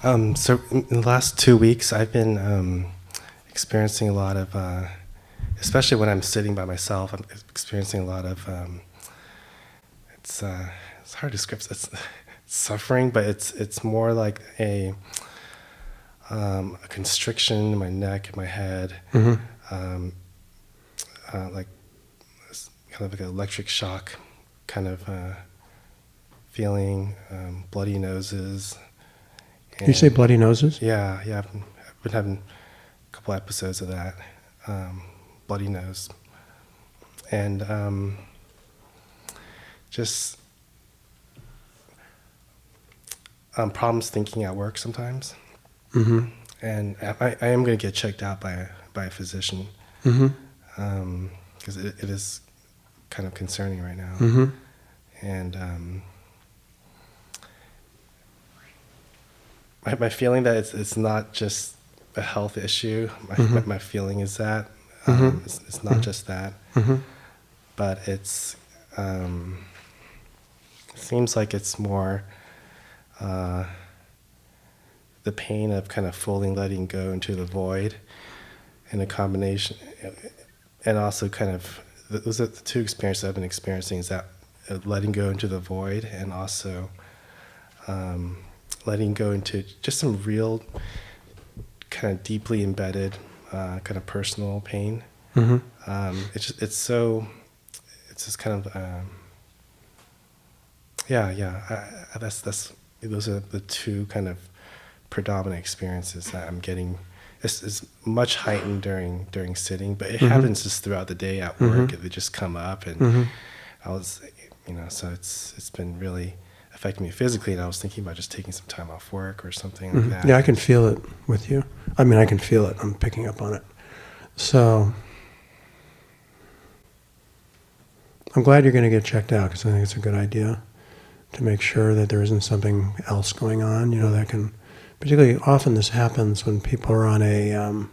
So in the last 2 weeks, I've been experiencing a lot of, especially when I'm sitting by myself, I'm experiencing a lot of, it's hard to describe, it's suffering, but it's more like a constriction in my neck, in my head, like kind of like an electric shock kind of feeling, bloody noses. You say bloody noses? Yeah, I've been having a couple episodes of that, bloody nose, and just problems thinking at work sometimes. Mm-hmm. And I am going to get checked out by a physician, because it is kind of concerning right now. Mm-hmm. And my feeling that it's not just a health issue. My feeling is that it's not just that, but it seems like it's more the pain of kind of fully letting go into the void, in a combination, and also kind of those are the two experiences I've been experiencing, is that letting go into the void, and also letting go into just some real kind of deeply embedded kind of personal pain. It's just kind of that's those are the two kind of predominant experiences that I'm getting. It's much heightened during sitting, but it happens just throughout the day at work. They just come up, and I was, so it's been really affecting me physically, and I was thinking about just taking some time off work or something like that. Yeah, I can feel it with you. I mean, I can feel it. I'm picking up on it. So I'm glad you're going to get checked out, because I think it's a good idea to make sure that there isn't something else going on, that can, particularly often this happens when people are on a,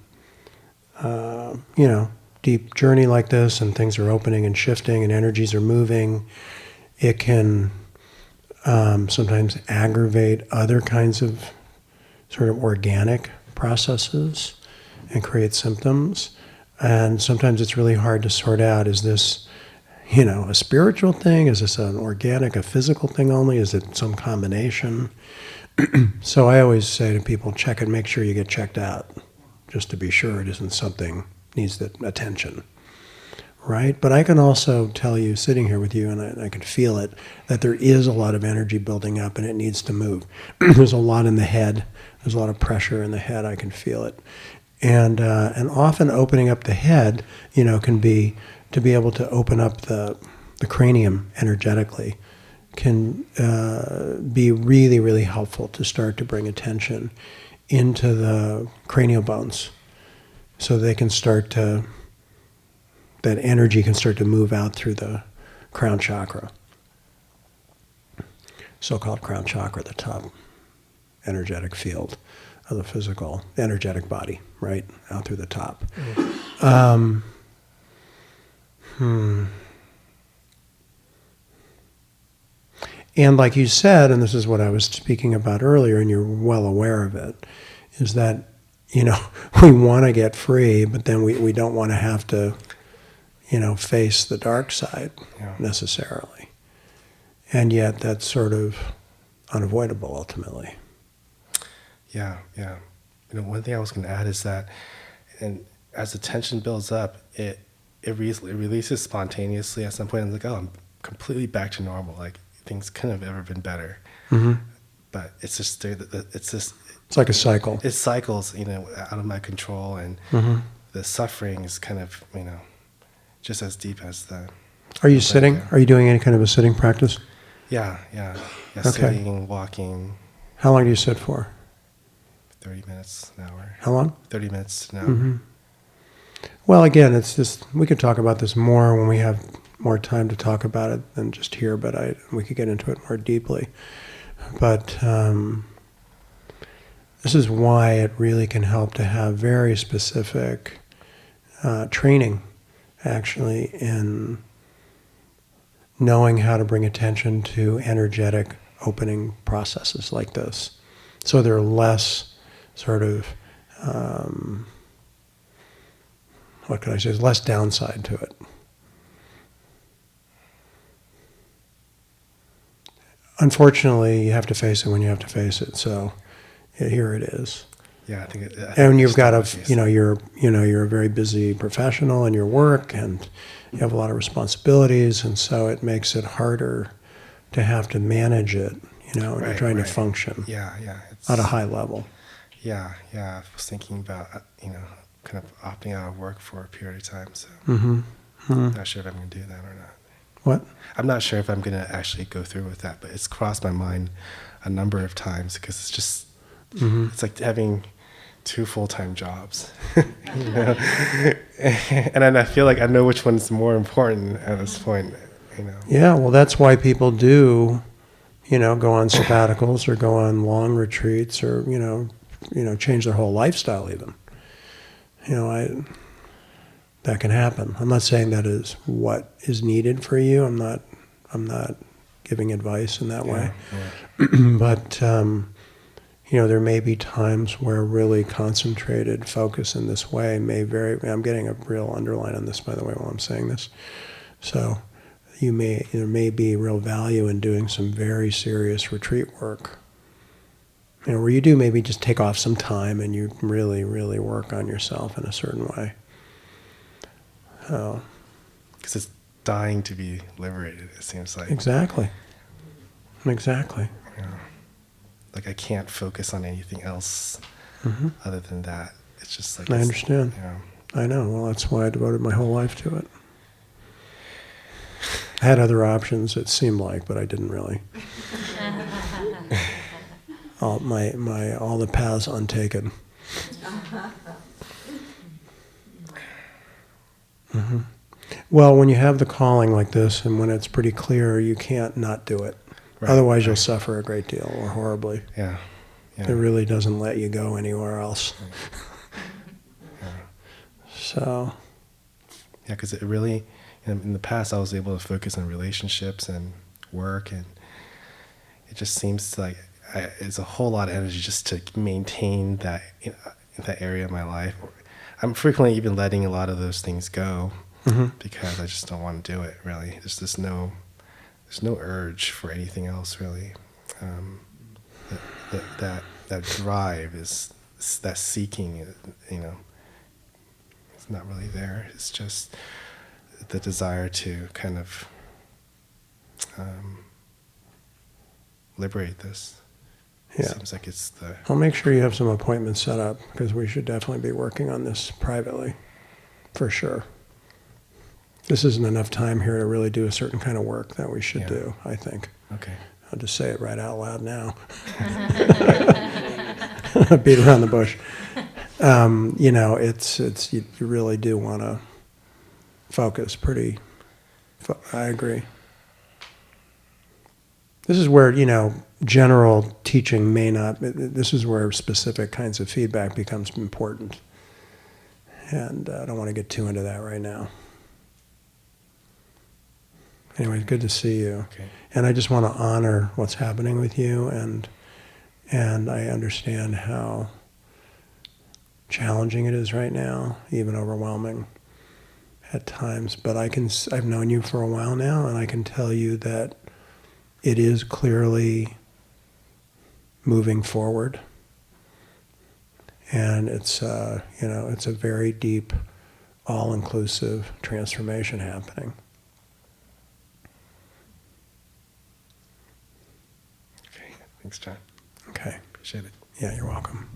deep journey like this, and things are opening and shifting and energies are moving. It can sometimes aggravate other kinds of sort of organic processes and create symptoms. And sometimes it's really hard to sort out, is this, a spiritual thing? Is this an organic, a physical thing only? Is it some combination? So I always say to people, check and make sure you get checked out, just to be sure it isn't something needs the attention. Right? But I can also tell you, sitting here with you, and I can feel it, that there is a lot of energy building up and it needs to move. There's a lot in the head. There's a lot of pressure in the head. I can feel it. And often opening up the head, can be to be able to open up the cranium energetically, can be really, really helpful to start to bring attention into the cranial bones, so they can start to, that energy can start to move out through the crown chakra, so-called crown chakra, the top energetic field of the physical energetic body, right, out through the top. And like you said, and this is what I was speaking about earlier, and you're well aware of it, is that, we want to get free, but then we don't want to have to, face the dark side necessarily. And yet that's sort of unavoidable ultimately. Yeah. One thing I was going to add is that, and as the tension builds up, it releases spontaneously at some point. I'm like, I'm completely back to normal. Like, things couldn't have ever been better. But it's just it's like a cycle. It cycles, out of my control, and the suffering is kind of, just as deep as the. Are you sitting? Are you doing any kind of a sitting practice? Yeah. Okay. Sitting, walking. How long do you sit for? 30 minutes, an hour. How long? 30 minutes, an hour. Well, again, it's just, we could talk about this more when we have more time to talk about it than just here, but we could get into it more deeply. But this is why it really can help to have very specific training, actually, in knowing how to bring attention to energetic opening processes like this. So there are less sort of, what can I say, there's less downside to it. Unfortunately, you have to face it when you have to face it. So here it is. Yeah, I think And you've got you're a very busy professional in your work, and you have a lot of responsibilities, and so it makes it harder to have to manage it, when you're trying to function at a high level. Yeah. I was thinking about, kind of opting out of work for a period of time. So I'm not sure if I'm going to do that or not. What? I'm not sure if I'm going to actually go through with that, but it's crossed my mind a number of times because it's just, it's like having 2 full-time jobs, and then I feel like I know which one's more important at this point, Yeah, well, that's why people do, go on sabbaticals or go on long retreats or, change their whole lifestyle even. That can happen. I'm not saying that is what is needed for you. I'm not giving advice in that way. But, there may be times where really concentrated focus in this way I'm getting a real underline on this, by the way, while I'm saying this. So there may be real value in doing some very serious retreat work, where you do maybe just take off some time and you really, really work on yourself in a certain way. Because it's dying to be liberated, it seems like. Exactly. Like I can't focus on anything else other than that. It's just like... I understand. I know. Well, that's why I devoted my whole life to it. I had other options, it seemed like, but I didn't really. All the paths untaken. Well, when you have the calling like this, and when it's pretty clear, you can't not do it. Otherwise, you'll suffer a great deal or horribly. Yeah. It really doesn't let you go anywhere else. So. Yeah, because it really, in the past, I was able to focus on relationships and work, and it just seems like it's a whole lot of energy just to maintain that in that area of my life. I'm frequently even letting a lot of those things go because I just don't want to do it. Really, there's no urge for anything else really. That drive is that seeking. It's not really there. It's just the desire to kind of liberate this. Yeah. Seems like it's the... I'll make sure you have some appointments set up, because we should definitely be working on this privately, for sure. This isn't enough time here to really do a certain kind of work that we should do, I think. Okay. I'll just say it right out loud now. Beat around the bush. It's you really do want to focus pretty. I agree. This is where, general teaching may not, this is where specific kinds of feedback becomes important. And I don't want to get too into that right now. Anyway, good to see you. Okay. And I just want to honor what's happening with you, and I understand how challenging it is right now, even overwhelming at times. But I've known you for a while now, and I can tell you that it is clearly moving forward, and it's it's a very deep, all-inclusive transformation happening. Okay, thanks, John. Okay, Appreciate it. yeah, you're welcome.